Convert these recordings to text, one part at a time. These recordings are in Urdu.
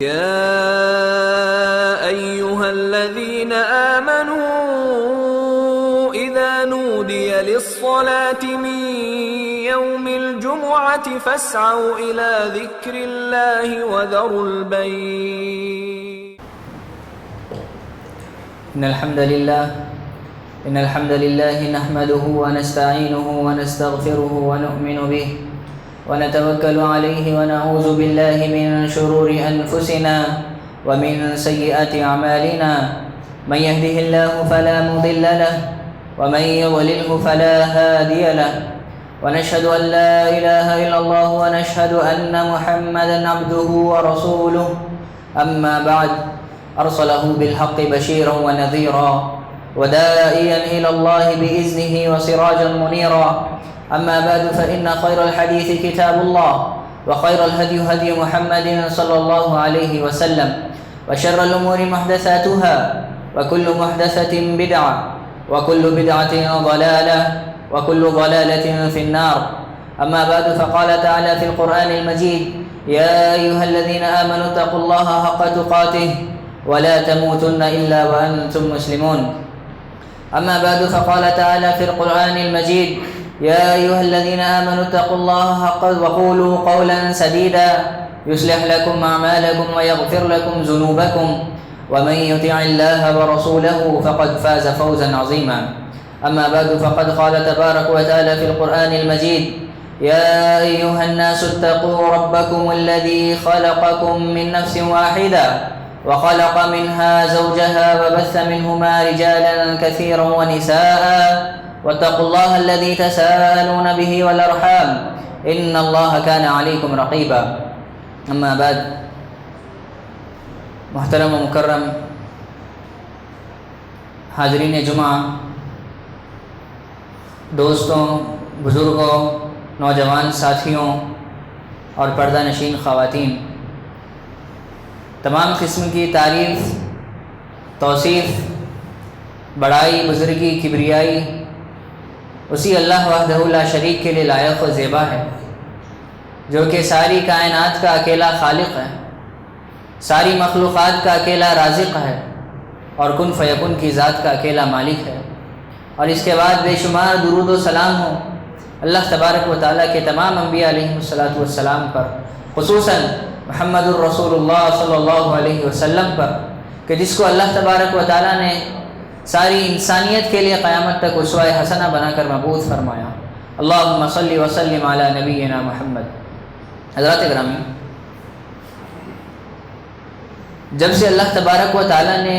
يا أيها الذين آمنوا إذا نودي للصلاة من يوم الجمعة فاسعوا إلى ذكر الله وذروا البيع. إن الحمد لله نحمده ونستعينه ونستغفره ونؤمن به ونتوكل عليه ونعوذ بالله من شرور أنفسنا ومن سيئات أعمالنا. من يهده الله فلا مضل له ومن يضلله فلا هادي له، ونشهد أن لا إله إلا الله ونشهد أن محمدا عبده ورسوله. أما بعد، أرسله بالحق بشيرا ونذيرا وداعيا إلى الله بإذنه وسراجا منيرا. أما بعد، فإن خير الحديث كتاب الله، وخير الهدي هدي محمد صلى الله عليه وسلم، وشر الأمور محدثاتها، وكل محدثة بدعة، وكل بدعة ضلالة، وكل ضلالة في النار. أما بعد، فقال تعالى في القرآن المجيد: يا أيها الذين آمنوا اتقوا الله حق تقاته ولا تموتن إلا وأنتم مسلمون. أما بعد، فقال تعالى في القرآن المجيد: يا أيها الذين آمنوا اتقوا الله حق وقولوا قولا سديدا يصلح لكم أعمالكم ويغفر لكم ذنوبكم ومن يطع الله ورسوله فقد فاز فوزا عظيما. أما بعد، فقد قال تبارك وتعالى في القرآن المجيد: يا أيها الناس اتقوا ربكم الذي خلقكم من نفس واحدة وخلق منها زوجها وبث منهما رجالا كثيرا ونساء واتقوا الله الذي تساءلون به والأرحام إن الله كان عليكم رقيبا. أما بعد، محترم و مکرم حاضرین جمعہ، دوستوں، بزرگوں، نوجوان ساتھیوں اور پردہ نشین خواتین، تمام قسم کی تعریف، توصیف، بڑائی، بزرگی، کبریائی اسی اللہ وحدہ لا شریک کے لیے لائق و زیبا ہے، جو کہ ساری کائنات کا اکیلا خالق ہے، ساری مخلوقات کا اکیلا رازق ہے، اور کن فیکن کی ذات کا اکیلا مالک ہے. اور اس کے بعد بے شمار درود و سلام ہو اللہ تبارک و تعالیٰ کے تمام انبیاء علیہ السلام پر، خصوصاً محمد الرسول اللہ صلی اللہ علیہ وسلم پر، کہ جس کو اللہ تبارک و تعالیٰ نے ساری انسانیت کے لیے قیامت تک اسوہ حسنہ بنا کر مبعوث فرمایا. اللہم صلی وسلم علی نبینا محمد. حضرات گرامی، جب سے اللہ تبارک و تعالیٰ نے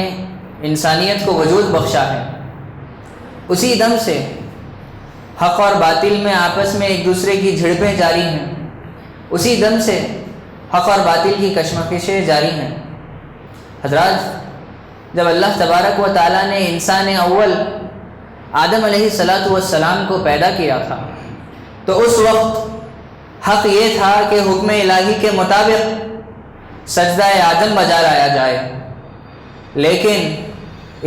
انسانیت کو وجود بخشا ہے، اسی دم سے حق اور باطل میں آپس میں ایک دوسرے کی جھڑپیں جاری ہیں، اسی دم سے حق اور باطل کی کشمکشیں جاری ہیں. حضرات، جب اللہ تبارک و تعالیٰ نے انسان اول آدم علیہ السلام کو پیدا کیا تھا، تو اس وقت حق یہ تھا کہ حکم الہی کے مطابق سجدہ آدم بجا لایا جائے، لیکن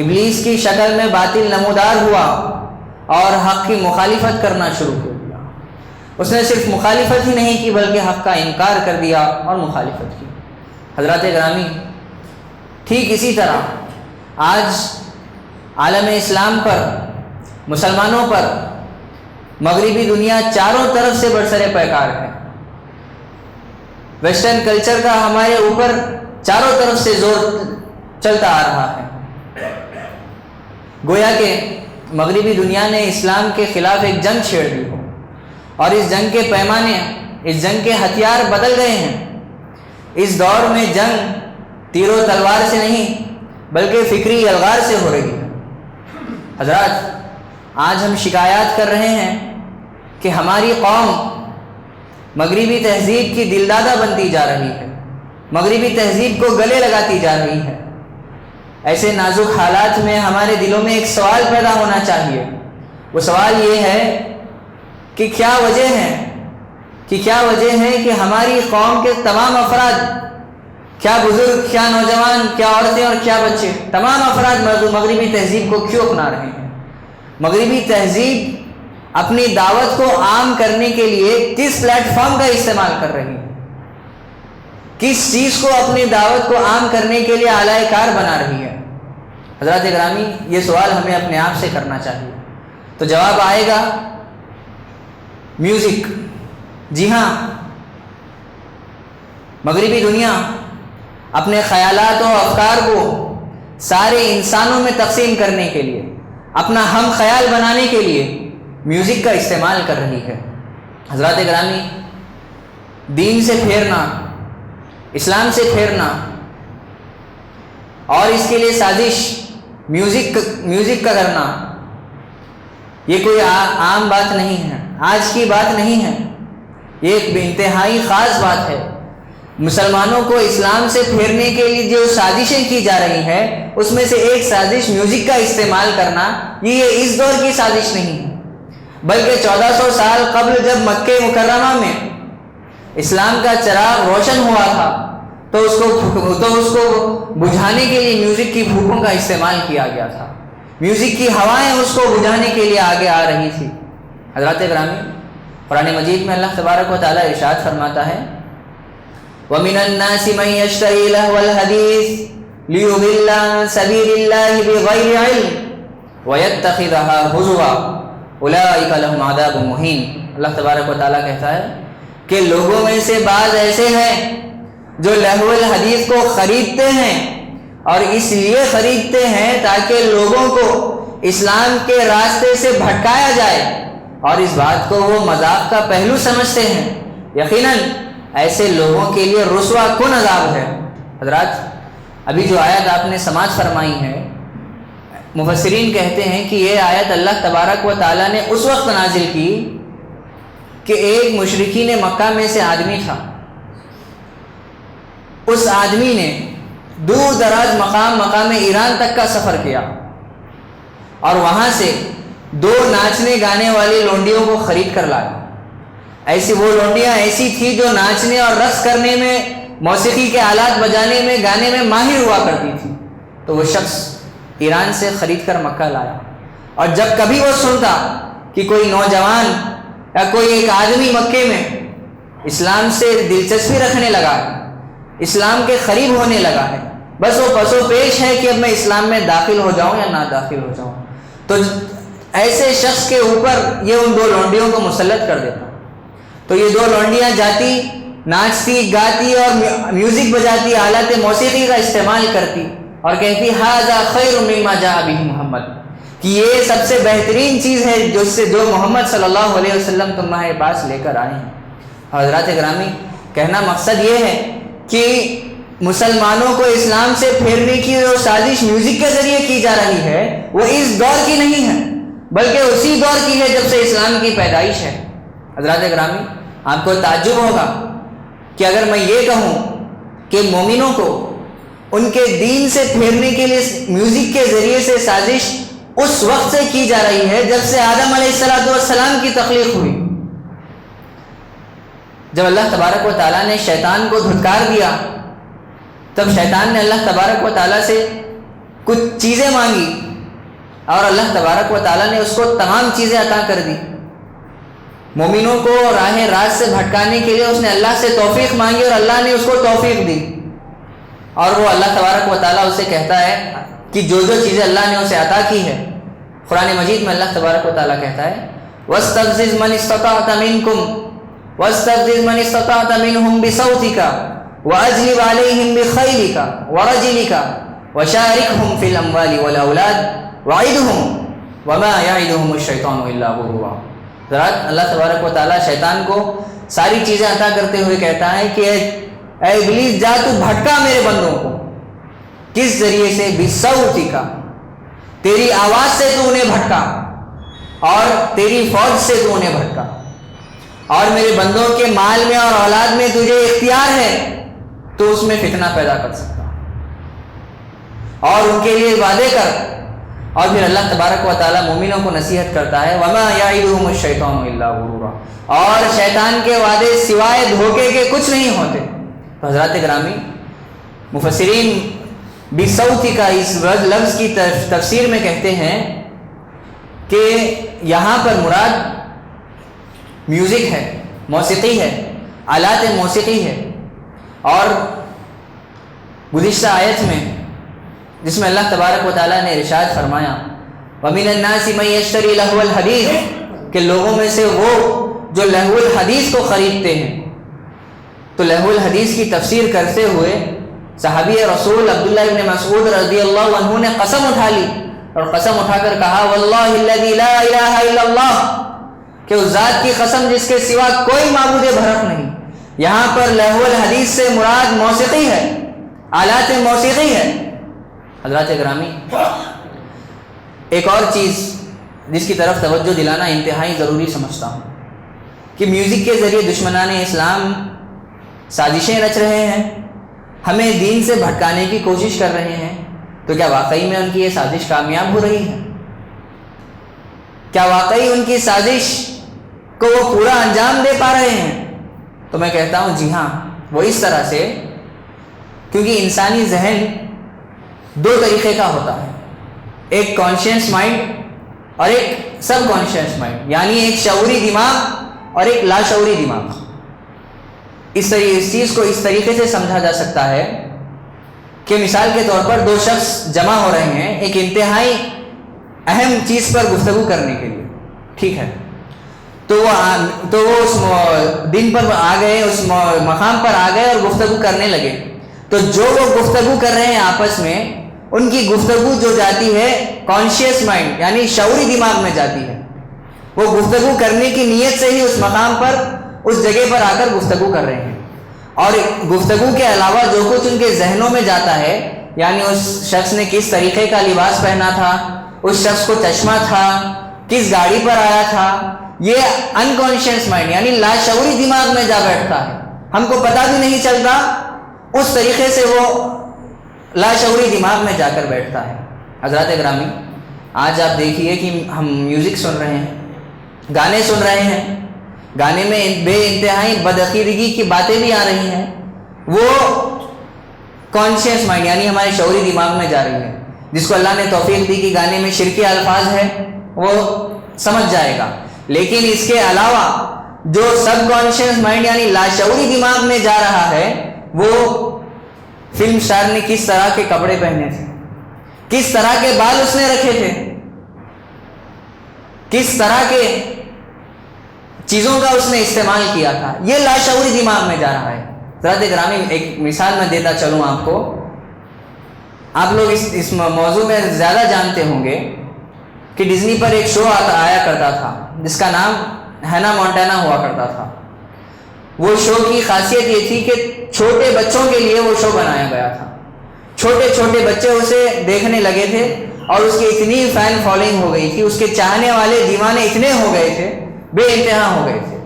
ابلیس کی شکل میں باطل نمودار ہوا اور حق کی مخالفت کرنا شروع کر دیا. اس نے صرف مخالفت ہی نہیں کی بلکہ حق کا انکار کر دیا اور مخالفت کی. حضرات گرامی، ٹھیک اسی طرح آج عالم اسلام پر، مسلمانوں پر مغربی دنیا چاروں طرف سے برسر پیکار ہے. ویسٹرن کلچر کا ہمارے اوپر چاروں طرف سے زور چلتا آ رہا ہے. گویا کہ مغربی دنیا نے اسلام کے خلاف ایک جنگ چھیڑ دی ہو، اور اس جنگ کے پیمانے، اس جنگ کے ہتھیار بدل گئے ہیں. اس دور میں جنگ تیر و تلوار سے نہیں بلکہ فکری الغار سے ہو رہی ہے. حضرات، آج ہم شکایات کر رہے ہیں کہ ہماری قوم مغربی تہذیب کی دلدادہ بنتی جا رہی ہے، مغربی تہذیب کو گلے لگاتی جا رہی ہے. ایسے نازک حالات میں ہمارے دلوں میں ایک سوال پیدا ہونا چاہیے. وہ سوال یہ ہے کہ کیا وجہ ہے کہ ہماری قوم کے تمام افراد، کیا بزرگ، کیا نوجوان، کیا عورتیں اور کیا بچے، تمام افراد مغربی تہذیب کو کیوں اپنا رہے ہیں؟ مغربی تہذیب اپنی دعوت کو عام کرنے کے لیے کس پلیٹ فارم کا استعمال کر رہی ہے؟ کس چیز کو اپنی دعوت کو عام کرنے کے لیے اعلی کار بنا رہی ہے؟ حضرات گرامی، یہ سوال ہمیں اپنے آپ سے کرنا چاہیے۔ تو جواب آئے گا میوزک۔ جی ہاں، مغربی دنیا اپنے خیالات و افکار کو سارے انسانوں میں تقسیم کرنے کے لیے، اپنا ہم خیال بنانے کے لیے میوزک کا استعمال کر رہی ہے۔ حضرات گرامی، دین سے پھیرنا، اسلام سے پھیرنا اور اس کے لیے سازش میوزک کا کرنا، یہ کوئی عام بات نہیں ہے، آج کی بات نہیں ہے، یہ ایک انتہائی خاص بات ہے۔ مسلمانوں کو اسلام سے پھیرنے کے لیے جو سازشیں کی جا رہی ہیں، اس میں سے ایک سازش میوزک کا استعمال کرنا، یہ اس دور کی سازش نہیں ہے، بلکہ 1400 سال قبل جب مکہ مکرمہ میں اسلام کا چراغ روشن ہوا تھا تو اس کو بجھانے کے لیے میوزک کی پھوکوں کا استعمال کیا گیا تھا، میوزک کی ہوائیں اس کو بجھانے کے لیے آگے آ رہی تھی۔ حضرات گرامی، قرآن مجید میں اللہ تبارک و تعالیٰ ارشاد فرماتا ہے وَمِنَ النَّاسِ مَن يَشْتَرِي لَهْوَ الْحَدِيثِ لِيُضِلَّ عَن سَبِيلِ اللَّهِ بِغَيْرِ عِلْمٍ وَيَتَّخِذَهَا هُزُوًا أُولَٰئِكَ لَهُمْ عَذَابٌ مُّهِينٌ۔ اللہ تبارک و تعالیٰ کہتا ہے کہ لوگوں میں سے بعض ایسے ہیں جو لہو الحدیث کو خریدتے ہیں، اور اس لیے خریدتے ہیں تاکہ لوگوں کو اسلام کے راستے سے بھٹکایا جائے، اور اس بات کو وہ مذاق کا پہلو سمجھتے ہیں۔ یقیناً ایسے لوگوں کے لیے رسوا کن عذاب ہے۔ حضرات، ابھی جو آیت آپ نے سماعت فرمائی ہے، مفسرین کہتے ہیں کہ یہ آیت اللہ تبارک و تعالیٰ نے اس وقت نازل کی کہ ایک مشرکین مکہ میں سے آدمی تھا، اس آدمی نے دور دراز مقام ایران تک کا سفر کیا اور وہاں سے 2 ناچنے گانے والی لونڈیوں کو خرید کر لایا۔ وہ لونڈیاں ایسی تھی جو ناچنے اور رقص کرنے میں، موسیقی کے آلات بجانے میں، گانے میں ماہر ہوا کرتی تھی۔ تو وہ شخص ایران سے خرید کر مکہ لایا، اور جب کبھی وہ سنتا کہ کوئی نوجوان یا کوئی ایک آدمی مکے میں اسلام سے دلچسپی رکھنے لگا ہے، اسلام کے قریب ہونے لگا ہے، بس وہ پسو پیش ہے کہ اب میں اسلام میں داخل ہو جاؤں یا نہ داخل ہو جاؤں، تو ایسے شخص کے اوپر یہ ان 2 لونڈیوں کو مسلط کر دیتا۔ تو یہ 2 لونڈیاں جاتی، ناچتی، گاتی اور میوزک بجاتی، آلات موسیقی کا استعمال کرتی اور کہتی ھذا خیر مما جاء بہ محمد، کہ یہ سب سے بہترین چیز ہے جو محمد صلی اللہ علیہ وسلم تمہارے پاس لے کر آئے ہیں۔ حضرات گرامی، کہنا مقصد یہ ہے کہ مسلمانوں کو اسلام سے پھیرنے کی جو سازش میوزک کے ذریعے کی جا رہی ہے، وہ اس دور کی نہیں ہے، بلکہ اسی دور کی ہے جب سے اسلام کی پیدائش ہے۔ حضرات گرامی، آپ کو تعجب ہوگا کہ اگر میں یہ کہوں کہ مومنوں کو ان کے دین سے پھیرنے کے لیے میوزک کے ذریعے سے سازش اس وقت سے کی جا رہی ہے جب سے آدم علیہ السلام کی تخلیق ہوئی۔ جب اللہ تبارک و تعالیٰ نے شیطان کو دھتکار دیا، تب شیطان نے اللہ تبارک و تعالیٰ سے کچھ چیزیں مانگی، اور اللہ تبارک و تعالیٰ نے اس کو تمام چیزیں عطا کر دی۔ مومنوں کو راہ راست سے بھٹکانے کے لیے اس نے اللہ سے توفیق مانگی، اور اللہ نے اس کو توفیق دی، اور وہ اللہ تبارک و تعالیٰ اسے کہتا ہے کہ جو چیزیں اللہ نے اسے عطا کی ہے، قرآن مجید میں اللہ تبارک و تعالیٰ کہتا ہے وَاسْتَفْزِزْ مَنِ اسْتَطَعْتَ مِنْكُمْ وَاسْتَفْزِزْ مَنِ اسْتَطَعْتَ مِنْهُمْ بِصَوْتِكَ وَأَجْلِبْ عَلَيْهِمْ بِخَيْلِكَ وَرَجِلِكَ وَشَارِكْهُمْ فِي الْأَمْوَالِ وَالْأَوْلَادِ وَعِدْهُمْ وَمَا يَعِدُهُمُ الشَّيْطَانُ إِلَّا غُرُورًا۔ ذرا اللہ تبارک و تعالیٰ شیطان کو ساری چیزیں عطا کرتے ہوئے کہتا ہے کہ اے ابلیس، جا تو بھٹکا میرے بندوں کو۔ کس ذریعے سے؟ بِصَوْتِكَ، تیری آواز سے تو انہیں بھٹکا، اور تیری فوج سے تو انہیں بھٹکا، اور میرے بندوں کے مال میں اور اولاد میں تجھے اختیار ہے، تو اس میں فتنہ پیدا کر سکتا، اور ان کے لیے وعدے کر۔ اور پھر اللہ تبارک و تعالیٰ مومنوں کو نصیحت کرتا ہے وَمَا يَعِدُهُمُ الشَّيْطَانُ إِلَّا غُرُورًا، اور شیطان کے وعدے سوائے دھوکے کے کچھ نہیں ہوتے۔ تو حضرات گرامی، مفسرین بِصَوْتِكَ کا اس لفظ کی تفسیر میں کہتے ہیں کہ یہاں پر مراد میوزک ہے، موسیقی ہے، آلات موسیقی ہے، اور گزشتہ آیت میں جس میں اللہ تبارک و تعالیٰ نے ارشاد فرمایا وَمِنَ النَّاسِ مَن يَشْتَرِي لَهْوَ الْحَدِيثِ کہ لوگوں میں سے وہ جو لہو الحدیث کو خریدتے ہیں. تو لہو الحدیث کی تفسیر کرتے ہوئے صحابی رسول عبداللہ ابن مسعود رضی اللہ عنہ نے قسم اٹھا لی اور قسم اٹھا کر کہا واللہ الذی لا الہ الا اللہ کہ اس ذات کی قسم جس کے سوا کوئی معبود برحق نہیں. یہاں پر لہو الحدیث سے مراد موسیقی ہے، آلات موسیقی ہے. حضرات گرامی، ایک اور چیز جس کی طرف توجہ دلانا انتہائی ضروری سمجھتا ہوں کہ میوزک کے ذریعے دشمنان اسلام سازشیں رچ رہے ہیں، ہمیں دین سے بھٹکانے کی کوشش کر رہے ہیں. تو کیا واقعی میں ان کی یہ سازش کامیاب ہو رہی ہے؟ کیا واقعی ان کی سازش کو وہ پورا انجام دے پا رہے ہیں؟ تو میں کہتا ہوں جی ہاں، وہ اس طرح سے، کیونکہ انسانی ذہن دو طریقے کا ہوتا ہے، ایک کانشیس مائنڈ اور ایک سب کانشیس مائنڈ، یعنی ایک شعوری دماغ اور ایک لاشعوری دماغ. اس چیز کو اس طریقے سے سمجھا جا سکتا ہے کہ مثال کے طور پر دو شخص جمع ہو رہے ہیں ایک انتہائی اہم چیز پر گفتگو کرنے کے لیے، ٹھیک ہے؟ تو وہ اس دن پر آ گئے، اس مقام پر آ گئے اور گفتگو کرنے لگے. تو جو وہ گفتگو کر رہے ہیں آپس میں، ان کی گفتگو جو جاتی ہے کانشیس مائنڈ یعنی شعوری دماغ میں جاتی ہے. وہ گفتگو کرنے کی نیت سے ہی اس مقام پر، اس جگہ پر آ کر گفتگو کر رہے ہیں. اور گفتگو کے علاوہ جو کچھ ان کے ذہنوں میں جاتا ہے، یعنی اس شخص نے کس طریقے کا لباس پہنا تھا، اس شخص کو چشمہ تھا، کس گاڑی پر آیا تھا، یہ انکانشیس مائنڈ یعنی لاشعوری دماغ میں جا بیٹھتا ہے. ہم کو پتہ بھی نہیں چلتا، اس طریقے سے وہ لاشعوری دماغ میں جا کر بیٹھتا ہے. حضرات گرامی، آج آپ دیکھیے کہ ہم میوزک سن رہے ہیں، گانے سن رہے ہیں، گانے میں بے انتہائی بدعقیدگی کی باتیں بھی آ رہی ہیں. وہ کانشیس مائنڈ یعنی ہمارے شعوری دماغ میں جا رہی ہے. جس کو اللہ نے توفیق دی کہ گانے میں شرکی الفاظ ہے وہ سمجھ جائے گا. لیکن اس کے علاوہ جو سب کانشیس مائنڈ یعنی لاشعوری دماغ میں جا رہا ہے، وہ فلم اسٹار نے کس طرح کے کپڑے پہنے تھے، کس طرح کے بال اس نے رکھے تھے، کس طرح کے چیزوں کا اس نے استعمال کیا تھا، یہ لاشعوری دماغ میں جا رہا ہے. حضرات گرامی، ایک مثال میں دیتا چلوں آپ کو. آپ لوگ اس موضوع میں زیادہ جانتے ہوں گے کہ ڈزنی پر ایک شو آیا کرتا تھا جس کا نام ہینا مونٹانا ہوا کرتا تھا. وہ شو کی خاصیت یہ تھی کہ چھوٹے بچوں کے لیے وہ شو بنایا گیا تھا. چھوٹے چھوٹے بچے اسے دیکھنے لگے تھے اور اس کی اتنی فین فالوئنگ ہو گئی تھی، اس کے چاہنے والے دیوانے اتنے ہو گئے تھے، بے انتہا ہو گئے تھے.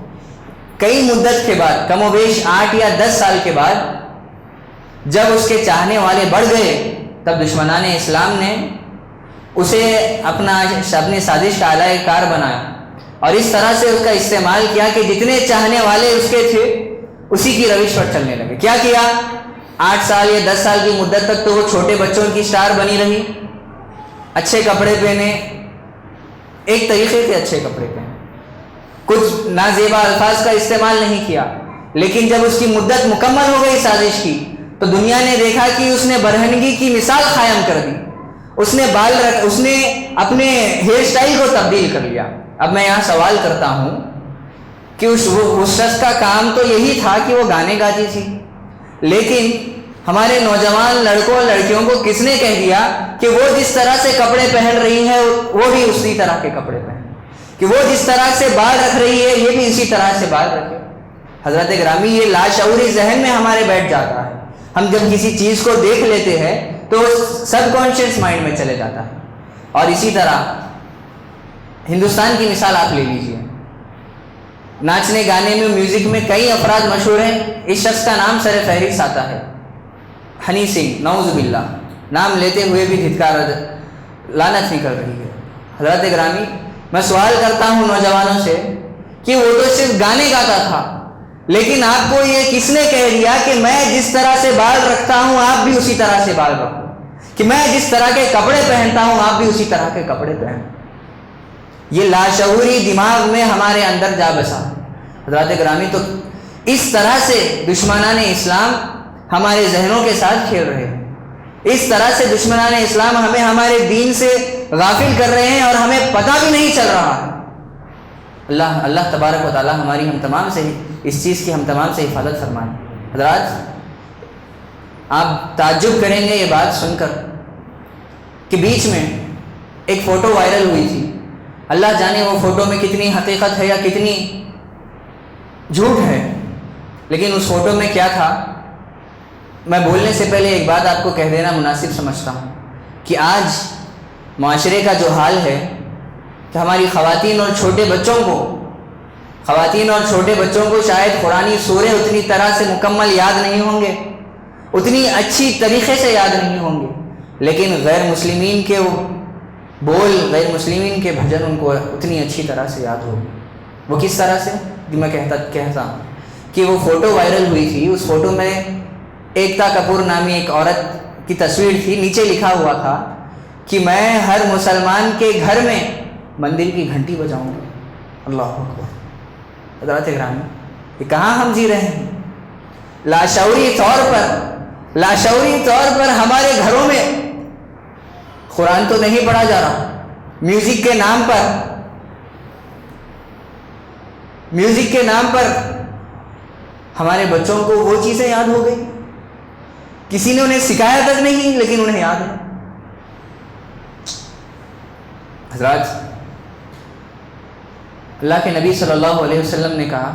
کئی مدت کے بعد، کم و بیش 8 یا 10 سال کے بعد، جب اس کے چاہنے والے بڑھ گئے، تب دشمنان اسلام نے اسے اپنی سازش کا آلہ کار بنایا اور اس طرح سے اس کا استعمال کیا کہ جتنے چاہنے والے اس کے تھے اسی کی روش پر چلنے لگے. کیا کیا؟ 8 سال یا 10 سال کی مدت تک تو وہ چھوٹے بچوں کی سٹار بنی رہی، اچھے کپڑے پہنے، ایک طریقے سے اچھے کپڑے پہنے، کچھ نازیبا الفاظ کا استعمال نہیں کیا. لیکن جب اس کی مدت مکمل ہو گئی سازش کی، تو دنیا نے دیکھا کہ اس نے برہنگی کی مثال قائم کر دی. اس نے اپنے ہیئر سٹائل کو تبدیل کر لیا. اب میں یہاں سوال کرتا ہوں کہ اس شخص کا کام تو یہی تھا کہ وہ گانے گاتی تھی، لیکن ہمارے نوجوان لڑکوں اور لڑکیوں کو کس نے کہہ دیا کہ وہ جس طرح سے کپڑے پہن رہی ہیں وہ بھی اسی طرح کے کپڑے پہن، کہ وہ جس طرح سے بال رکھ رہی ہے یہ بھی اسی طرح سے بال رکھے. حضرت گرامی، یہ لاشعوری ذہن میں ہمارے بیٹھ جاتا ہے. ہم جب کسی چیز کو دیکھ لیتے ہیں تو سب کانشیس مائنڈ میں چلے جاتا ہے. اور اسی طرح ہندوستان کی مثال آپ لے لیجئے. ناچنے گانے میں، میوزک میں کئی افراد مشہور ہیں. اس شخص کا نام سر فہرست آتا ہے، ہنی سنگھ. نعوذ باللہ، نام لیتے ہوئے بھی دھتکار لعنت نکل رہی ہے. حضرت گرامی، میں سوال کرتا ہوں نوجوانوں سے کہ وہ تو صرف گانے گاتا تھا، لیکن آپ کو یہ کس نے کہہ دیا کہ میں جس طرح سے بال رکھتا ہوں آپ بھی اسی طرح سے بال رکھو، کہ میں جس طرح کے کپڑے پہنتا ہوں آپ بھی اسی طرح کے کپڑے پہنو؟ یہ لاشعوری دماغ میں ہمارے اندر جا بسا. حضرات گرامی، تو اس طرح سے دشمنان اسلام ہمارے ذہنوں کے ساتھ کھیل رہے ہیں۔ اس طرح سے دشمنان اسلام ہمیں ہمارے دین سے غافل کر رہے ہیں اور ہمیں پتہ بھی نہیں چل رہا ہے۔ اللہ تبارک و تعالی ہماری ہم تمام سے اس چیز کی ہم تمام سے حفاظت فرمائے۔ حضرات، آپ تعجب کریں گے یہ بات سن کر کہ بیچ میں ایک فوٹو وائرل ہوئی تھی، اللہ جانے وہ فوٹو میں کتنی حقیقت ہے یا کتنی جھوٹ ہے، لیکن اس فوٹو میں کیا تھا، میں بولنے سے پہلے ایک بات آپ کو کہہ دینا مناسب سمجھتا ہوں کہ آج معاشرے کا جو حال ہے کہ ہماری خواتین اور چھوٹے بچوں کو شاید قرآنی سورے اتنی طرح سے مکمل یاد نہیں ہوں گے، اتنی اچھی طریقے سے یاد نہیں ہوں گے، لیکن غیر مسلمین کے بول، غیر مسلمین کے بھجن ان کو اتنی اچھی طرح سے یاد ہوگی۔ وہ کس طرح سے کہ میں کہتا ہوں کہ وہ فوٹو وائرل ہوئی تھی، اس فوٹو میں ایکتا کپور نامی ایک عورت کی تصویر تھی، نیچے لکھا ہوا تھا کہ میں ہر مسلمان کے گھر میں مندر کی گھنٹی بجاؤں گی۔ اللہ اکبر۔ حضرات گرامی، یہ کہاں ہم جی رہے ہیں؟ لاشعوری طور پر ہمارے گھروں میں قرآن تو نہیں پڑھا جا رہا، میوزک کے نام پر ہمارے بچوں کو وہ چیزیں یاد ہو گئی، کسی نے انہیں سکھایا تک نہیں لیکن انہیں یاد ہے۔ حضرات، اللہ کے نبی صلی اللہ علیہ وسلم نے کہا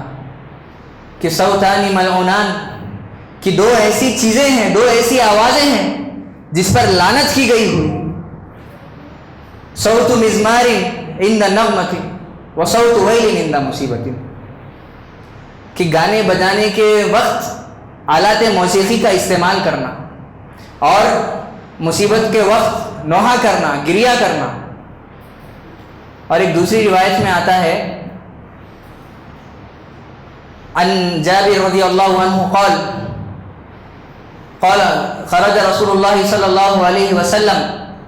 کہ صوتان ملعونان، کہ دو ایسی چیزیں ہیں، دو ایسی آوازیں ہیں جس پر لعنت کی گئی ہوئی، صوت مزمار عند نغمۃ وصوت ویل عند مصیبۃ، کہ گانے بجانے کے وقت آلات موسیقی کا استعمال کرنا اور مصیبت کے وقت نوحہ کرنا، گریہ کرنا۔ اور ایک دوسری روایت میں آتا ہے عن جابر رضی اللہ عنہ قال خرج رسول اللہ صلی اللہ علیہ وسلم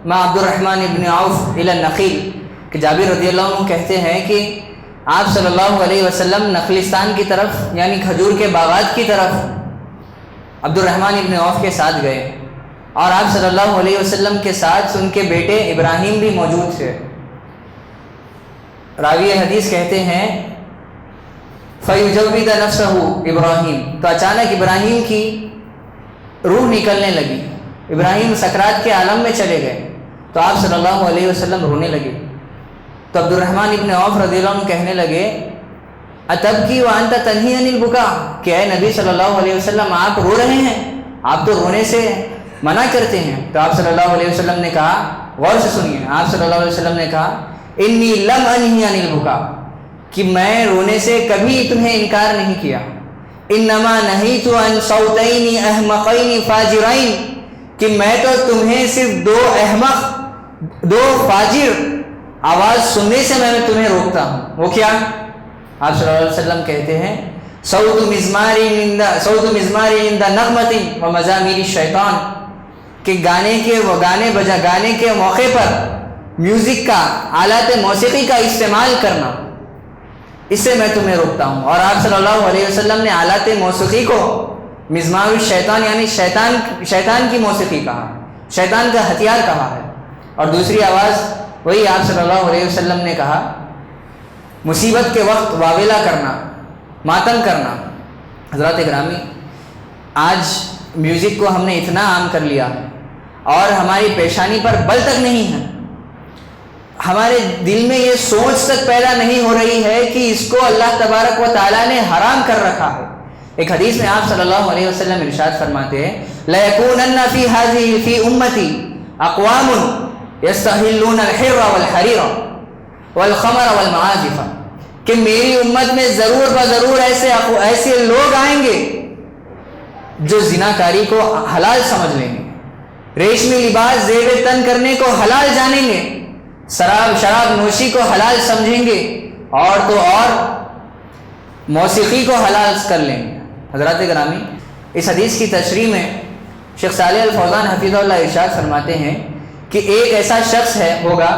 مع عبد الرحمن بن عوف الى النخیل، کہ جابر رضی اللہ عنہ کہتے ہیں کہ آپ صلی اللہ علیہ وسلم نخلستان کی طرف یعنی کھجور کے باغات کی طرف عبد الرحمن ابن عوف کے ساتھ گئے، اور آپ صلی اللہ علیہ وسلم کے ساتھ ان کے بیٹے ابراہیم بھی موجود تھے۔ راوی حدیث کہتے ہیں فَيُجَوِّدَ نَفْسَهُ ابراہیم، تو اچانک ابراہیم کی روح نکلنے لگی، ابراہیم سکرات کے عالم میں چلے گئے، تو آپ صلی اللہ علیہ وسلم رونے لگے۔ تو عبد الرحمن ابن عوف رضی اللہ عنہ کہنے لگے اتبکی وانت تنہی عن البکا، کہ اے نبی صلی اللہ علیہ وسلم آپ رو رہے ہیں، آپ تو رونے سے منع کرتے ہیں۔ تو آپ صلی اللہ علیہ وسلم نے کہا، غور سے سنیے، آپ صلی اللہ علیہ وسلم نے کہا انی لم انہی عن البکا، کہ میں رونے سے کبھی تمہیں انکار نہیں کیا، انما نہیت عن صوتین احمقین فاجرین، کہ میں تو تمہیں صرف دو احمق، دو فاجر آواز سننے سے میں تمہیں روکتا ہوں۔ وہ کیا؟ آپ صلی اللہ علیہ وسلم کہتے ہیں صوت مزمار عند نغمۃ ومزامیر الشیطان، کہ گانے کے موقع پر میوزک کا، آلات موسیقی کا استعمال کرنا، اس سے میں تمہیں روکتا ہوں۔ اور آپ صلی اللہ علیہ وسلم نے آلات موسیقی کو مزمار الشیطان یعنی شیطان کی موسیقی کہا، شیطان کا ہتھیار کہا ہے۔ اور دوسری آواز وہی آپ صلی اللہ علیہ وسلم نے کہا مصیبت کے وقت واویلا کرنا، ماتم کرنا۔ حضرات گرامی، آج میوزک کو ہم نے اتنا عام کر لیا اور ہماری پیشانی پر بل تک نہیں ہے، ہمارے دل میں یہ سوچ تک پیدا نہیں ہو رہی ہے کہ اس کو اللہ تبارک و تعالیٰ نے حرام کر رکھا ہے۔ ایک حدیث میں آپ صلی اللہ علیہ وسلم ارشاد فرماتے ہیں لَيَكُونَنَّ فِي أُمَّتِي أَقْوَامٌ يَسْتَحِلُّونَ الْحِرَّ وَالْحَرِيرَ وَالْخَمَرَ وَالْمَعَازِفَ، کہ میری امت میں ضرور بضرور ایسے لوگ آئیں گے جو زناکاری کو حلال سمجھ لیں گے، ریشمی لباس زیب تن کرنے کو حلال جانیں گے، شراب نوشی کو حلال سمجھیں گے، اور تو اور موسیقی کو حلال کر لیں گے۔ حضرات گرامی، اس حدیث کی تشریح میں شیخ صالح الفوزان حفظہ اللہ ارشاد فرماتے ہیں کہ ایک ایسا شخص ہوگا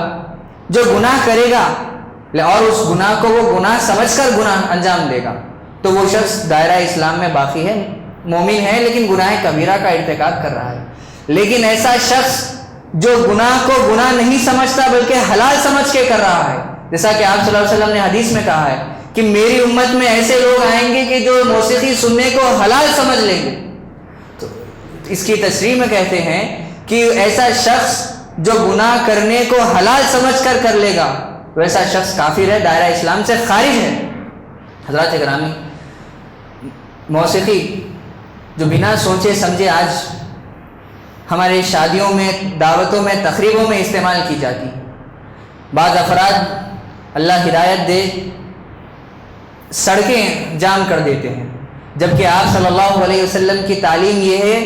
جو گناہ کرے گا اور اس گناہ کو وہ گناہ سمجھ کر گناہ انجام دے گا، تو وہ شخص دائرہ اسلام میں باقی ہے؟ مومن ہے لیکن گناہ کبیرہ کا ارتکاب کر رہا ہے. لیکن ایسا شخص جو گناہ کو گناہ نہیں سمجھتا بلکہ حلال سمجھ کے کر رہا ہے، جیسا کہ آپ صلی اللہ علیہ وسلم نے حدیث میں کہا ہے کہ میری امت میں ایسے لوگ آئیں گے کہ جو موسیقی سننے کو حلال سمجھ لیں گے. تو اس کی تشریح میں کہتے ہیں کہ ایسا شخص جو گناہ کرنے کو حلال سمجھ کر لے گا ویسا شخص کافر ہے، دائرہ اسلام سے خارج ہے. حضرات گرامی، موسیقی جو بنا سوچے سمجھے آج ہمارے شادیوں میں، دعوتوں میں، تقریبوں میں استعمال کی جاتی. بعض افراد اللہ ہدایت دے سڑکیں جام کر دیتے ہیں، جبکہ آپ صلی اللہ علیہ وسلم کی تعلیم یہ ہے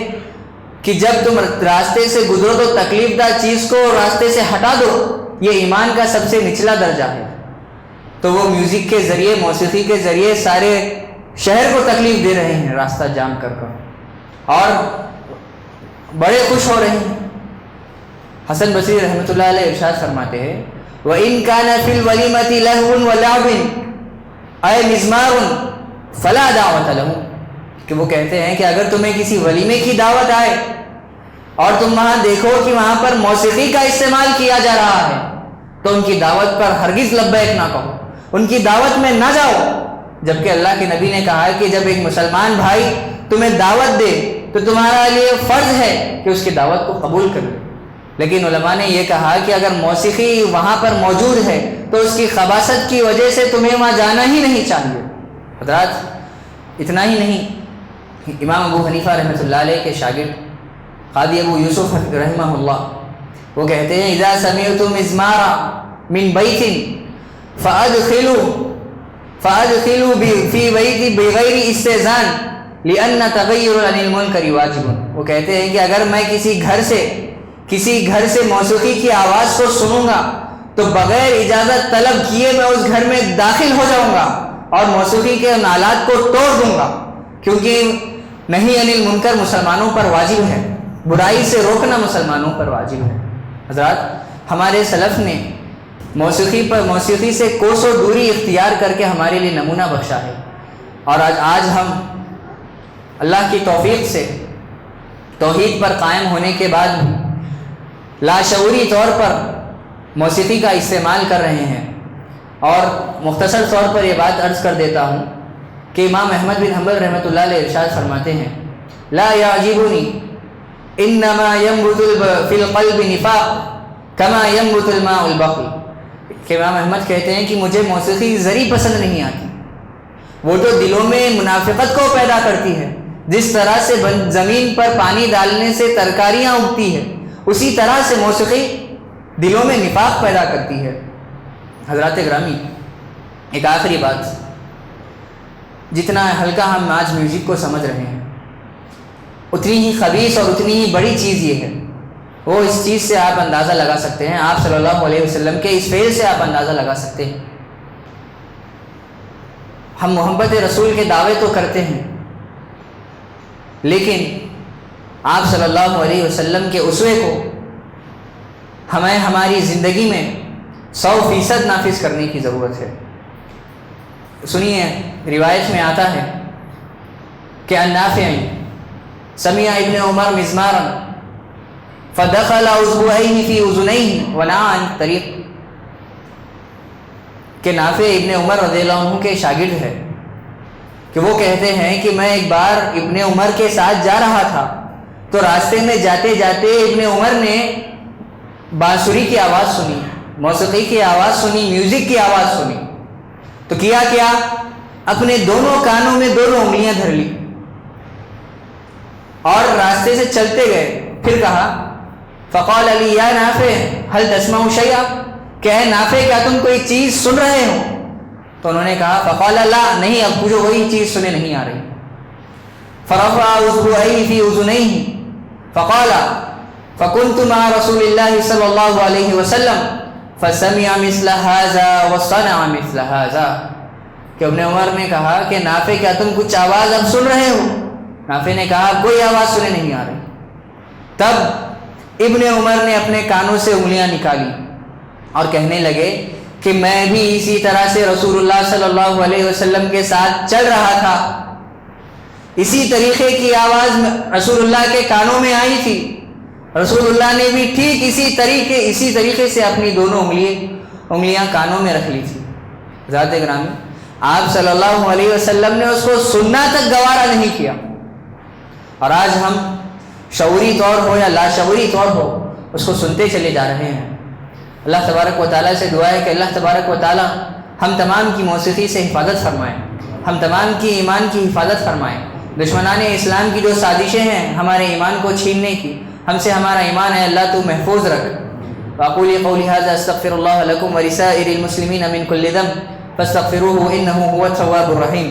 کہ جب تم راستے سے گزرو تو تکلیف دہ چیز کو راستے سے ہٹا دو. یہ ایمان کا سب سے نچلا درجہ ہے. تو وہ میوزک کے ذریعے، موسیقی کے ذریعے سارے شہر کو تکلیف دے رہے ہیں راستہ جام کر اور بڑے خوش ہو رہے ہیں. حسن بصری رحمۃ اللہ علیہ ارشاد فرماتے ہیں وَإِن كَانَ فِي الْوَلِيمَةِ لَهْوٌ وَلَعْبٌ أَيْ مِزْمَارٌ فَلَا دَعْوَةَ لَهُ، کہ وہ کہتے ہیں کہ اگر تمہیں کسی ولیمے کی دعوت آئے اور تم وہاں دیکھو کہ وہاں پر موسیقی کا استعمال کیا جا رہا ہے تو ان کی دعوت پر ہرگز لبیک نہ کہو، ان کی دعوت میں نہ جاؤ. جبکہ اللہ کے نبی نے کہا ہے کہ جب ایک مسلمان بھائی تمہیں دعوت دے تو تمہارا لیے فرض ہے کہ اس کی دعوت کو قبول کرو. لیکن علماء نے یہ کہا کہ اگر موسیقی وہاں پر موجود ہے تو اس کی خباثت کی وجہ سے تمہیں وہاں جانا ہی نہیں چاہیے. حضرات اتنا ہی نہیں، امام ابو حنیفہ رحمۃ اللہ علیہ کے شاگرد قاضی ابو یوسف رحمہ اللہ وہ کہتے ہیں اذا سمعتم مزمارا من بیت فادخلوا فی بیت بغیر استئذان لأن تغیر عن المنکر واجب. وہ کہتے ہیں کہ اگر میں کسی گھر سے موسیقی کی آواز کو سنوں گا تو بغیر اجازت طلب کیے میں اس گھر میں داخل ہو جاؤں گا اور موسیقی کے آلات کو توڑ دوں گا، کیونکہ نہیں عن المنکر مسلمانوں پر واجب ہے، برائی سے روکنا مسلمانوں پر واجب ہے. حضرات ہمارے سلف نے موسیقی سے کوسوں دوری اختیار کر کے ہمارے لیے نمونہ بخشا ہے. اور آج ہم اللہ کی توفیق سے توحید پر قائم ہونے کے بعد بھی لاشعوری طور پر موسیقی کا استعمال کر رہے ہیں. اور مختصر طور پر یہ بات عرض کر دیتا ہوں کہ امام احمد بن حنبل رحمۃ اللہ علیہ ارشاد فرماتے ہیں لا يعجبني انما ينبت في القلب نفاق كما ينبت الماء البقل. کہ امام احمد کہتے ہیں کہ مجھے موسیقی ذری پسند نہیں آتی، وہ جو دلوں میں منافقت کو پیدا کرتی ہے، جس طرح سے زمین پر پانی ڈالنے سے ترکاریاں اگتی ہے اسی طرح سے موسیقی دلوں میں نفاق پیدا کرتی ہے. حضرات گرامی، ایک آخری بات، جتنا ہلکا ہم آج میوزک کو سمجھ رہے ہیں اتنی ہی خبیث اور اتنی ہی بڑی چیز یہ ہے. وہ اس چیز سے آپ اندازہ لگا سکتے ہیں، آپ صلی اللہ علیہ وسلم کے اس فعل سے آپ اندازہ لگا سکتے ہیں. ہم محبت رسول کے دعوے تو کرتے ہیں لیکن آپ صلی اللہ علیہ وسلم کے اسوے کو ہمیں ہماری زندگی میں 100% نافذ کرنے کی ضرورت ہے. سنیے، روایت میں آتا ہے کہ نافع سمع ابن عمر مزمارا فدخل اصبعيه في اذنيه ونهى عن الطريق. کہ نافع ابن عمر رضی اللہ عنہ کے شاگرد ہے کہ وہ کہتے ہیں کہ میں ایک بار ابن عمر کے ساتھ جا رہا تھا تو راستے میں جاتے جاتے ابن عمر نے بانسری کی آواز سنی، موسیقی کی آواز سنی، میوزک کی آواز سنی تو کیا اپنے دونوں کانوں میں دونوں انگلیاں دھر لی اور راستے سے چلتے گئے. پھر کہا فقال علی یا نافع هل تسمع شیئا، کہ اے نافع کیا تم کوئی چیز سن رہے ہو؟ تو انہوں نے کہا فقال لا، نہیں، اب مجھے وہی چیز سنے نہیں آ رہی. فرفع اصبعيه في اذنيه فقال فكنت مع رسول الله صلى الله عليه وسلم فسمع مثل هذا وصنع مثل هذا. کہ ابن عمر نے کہا کہ نافع کیا تم کچھ آواز اب سن رہے ہو؟ نافع نے کہا کوئی آواز سنے نہیں آ رہی. تب ابن عمر نے اپنے کانوں سے انگلیاں نکالی اور کہنے لگے کہ میں بھی اسی طرح سے رسول اللہ صلی اللہ علیہ وسلم کے ساتھ چل رہا تھا، اسی طریقے کی آواز رسول اللہ کے کانوں میں آئی تھی. رسول اللہ نے بھی ٹھیک اسی طریقے سے اپنی دونوں انگلیاں کانوں میں رکھ لی تھی. ذات گرامی، آپ صلی اللہ علیہ وسلم نے اس کو سننا تک گوارا نہیں کیا، اور آج ہم شعوری طور ہو یا لاشعوری طور ہو اس کو سنتے چلے جا رہے ہیں. اللہ تبارک و تعالیٰ سے دعا ہے کہ اللہ تبارک و تعالیٰ ہم تمام کی موسیقی سے حفاظت فرمائیں، ہم تمام کی ایمان کی حفاظت فرمائیں. دشمنان اسلام کی جو سازشیں ہیں ہمارے ایمان کو چھیننے کی، ہم سے ہمارا ایمان ہے اللہ تو محفوظ رکھ. واقول قولی ھذا استغفر اللہ لکم ولسائر المسلمین من کل ذنب فاستغفروه انه هو التواب الرحیم.